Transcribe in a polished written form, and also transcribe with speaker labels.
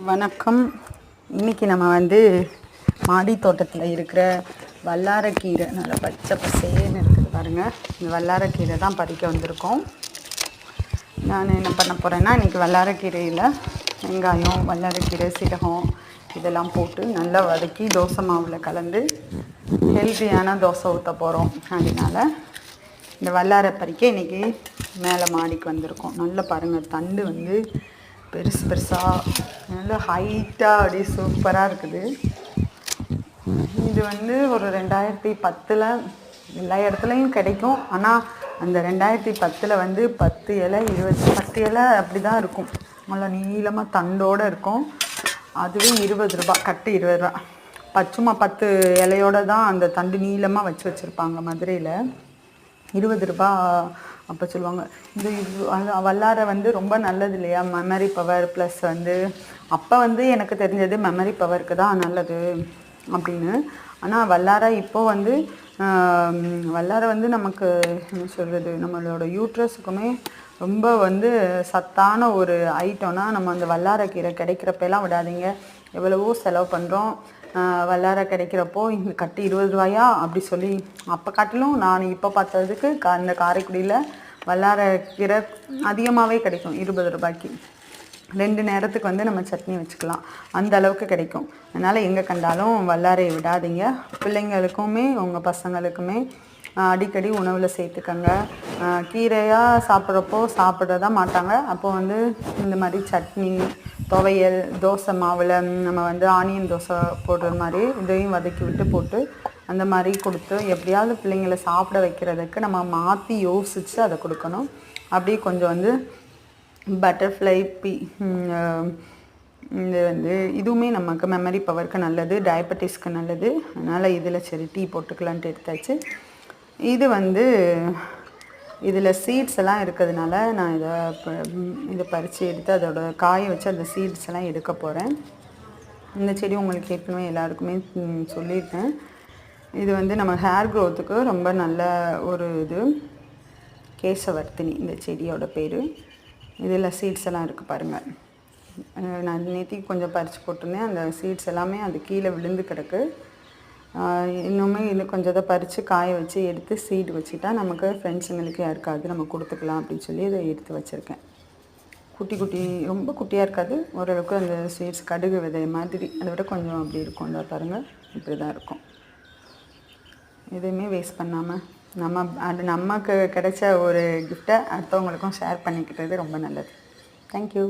Speaker 1: வணக்கம். இன்றைக்கி நம்ம வந்து மாடி தோட்டத்தில் இருக்கிற வல்லாரக்கீரை நல்லா பச்சை பசேன்னு இருக்குது பாருங்கள். இந்த வல்லாரக்கீரை தான் பறிக்க வந்திருக்கோம். நான் என்ன பண்ண போகிறேன்னா, இன்றைக்கி வல்லாரக்கீரையில் வெங்காயம், வல்லாரக்கீரை, சீரகம் இதெல்லாம் போட்டு நல்லா வதக்கி தோசை மாவில் கலந்து ஹெல்த்தியான தோசை ஊற்ற போகிறோம். அதனால் இந்த வல்லாரை பறிக்க இன்றைக்கி மேலே மாடிக்கு வந்திருக்கோம். நல்லா பாருங்கள், தண்டு வந்து பெருசு பெருசாக நல்லா ஹைட்டாக அப்படியே சூப்பராக இருக்குது. இது வந்து ஒரு 2010 எல்லா இடத்துலையும் கிடைக்கும். ஆனால் அந்த 2010 வந்து 10 இலை 10 இலை அப்படி தான் இருக்கும். நல்லா நீளமாக தண்டோடு இருக்கும். அதுவே 20 ரூபா, கட்டு 20 ரூபா. சும்மா 10 இலையோடு தான் அந்த தண்டு நீளமாக வச்சுருப்பாங்க மதுரையில். 20 ரூபா அப்போ சொல்லுவாங்க. இந்த வல்லாரை வந்து ரொம்ப நல்லது இல்லையா, மெமரி பவர் ப்ளஸ் வந்து அப்போ வந்து எனக்கு தெரிஞ்சது மெமரி பவருக்கு தான் நல்லது அப்படின்னு. ஆனால் வல்லாரை இப்போது வந்து வல்லாரை வந்து நமக்கு என்ன சொல்கிறது, நம்மளோட யூட்ரஸுக்குமே ரொம்ப வந்து சத்தான ஒரு ஐட்டம்னா நம்ம அந்த வல்லாரைக்கீரை கிடைக்கிறப்பெல்லாம் விடாதீங்க. எவ்வளவோ செலவு பண்ணுறோம். வல்லாரை கிடைக்கிறப்போ இங்கே கட்டு 20 ரூபாயா அப்படி சொல்லி அப்போ காட்டிலும் நான் இப்போ பார்த்ததுக்கு அந்த காரைக்குடியில் வல்லாரைக்கீரை அதிகமாகவே கிடைக்கும். 20 ரூபாய்க்கு 2 நேரத்துக்கு வந்து நம்ம சட்னி வச்சுக்கலாம், அந்த அளவுக்கு கிடைக்கும். அதனால் எங்கே கண்டாலும் வல்லாரையை விடாதீங்க. பிள்ளைங்களுக்குமே உங்கள் பசங்களுக்குமே அடிக்கடி உணவில் சேர்த்துக்கங்க. கீரையாக சாப்பிட்றப்போ சாப்பிட்றதா மாட்டாங்க. அப்போது வந்து இந்த மாதிரி சட்னி, துவையல், தோசை மாவில் நம்ம வந்து ஆனியன் தோசை போடுற மாதிரி இதையும் வதக்கி விட்டு போட்டு அந்த மாதிரி கொடுத்து எப்படியாவது பிள்ளைங்களை சாப்பிட வைக்கிறதுக்கு நம்ம மாற்றி யோசித்து அதை கொடுக்கணும். அப்படியே கொஞ்சம் வந்து பட்டர்ஃப்ளை இது வந்து இதுவுமே நமக்கு மெமரி பவருக்கு நல்லது, டயபெட்டிஸ்க்கு நல்லது. அதனால் இதில் சரி டீ போட்டுக்கலான்ட்டு எடுத்தாச்சு. இது வந்து இதில் சீட்ஸ் எல்லாம் இருக்கிறதுனால நான் இதை பறித்து எடுத்து அதோட காய வச்சு அந்த சீட்ஸ் எல்லாம் எடுக்க போகிறேன். இந்த செடி உங்களுக்கு ஏற்கனவே எல்லாருக்குமே சொல்லியிருக்கேன். இது வந்து நம்ம ஹேர் க்ரோத்துக்கு ரொம்ப நல்ல ஒரு இது. கேசவர்த்தினி இந்த செடியோட பேர். இதில் சீட்ஸ் எல்லாம் இருக்குது பாருங்கள். நான் நேற்றுக்கு கொஞ்சம் பறித்து போட்டிருந்தேன். அந்த சீட்ஸ் எல்லாமே அது கீழே விழுந்து கிடக்கு. இன்னுமே இன்னும் கொஞ்சம் இதை பறித்து காய வச்சு எடுத்து சீடு வச்சுட்டா நமக்கு ஃப்ரெண்ட்ஸுங்களுக்கு யாருக்காவது நம்ம கொடுத்துக்கலாம் அப்படின்னு சொல்லி இதை எடுத்து வச்சுருக்கேன். குட்டி குட்டி ரொம்ப குட்டியாக இருக்காது, ஓரளவுக்கு அந்த சீட்ஸ் கடுகு விதை மாதிரி, அதை விட கொஞ்சம் அப்படி இருக்கும். இந்த பாருங்கள், இப்படி தான் இருக்கும். எதுவுமே வேஸ்ட் பண்ணாமல் நமக்கு கிடைச்ச ஒரு கிஃப்டை அடுத்தவங்களுக்கும் ஷேர் பண்ணிக்கிட்டது ரொம்ப நல்லது. தேங்க்யூ.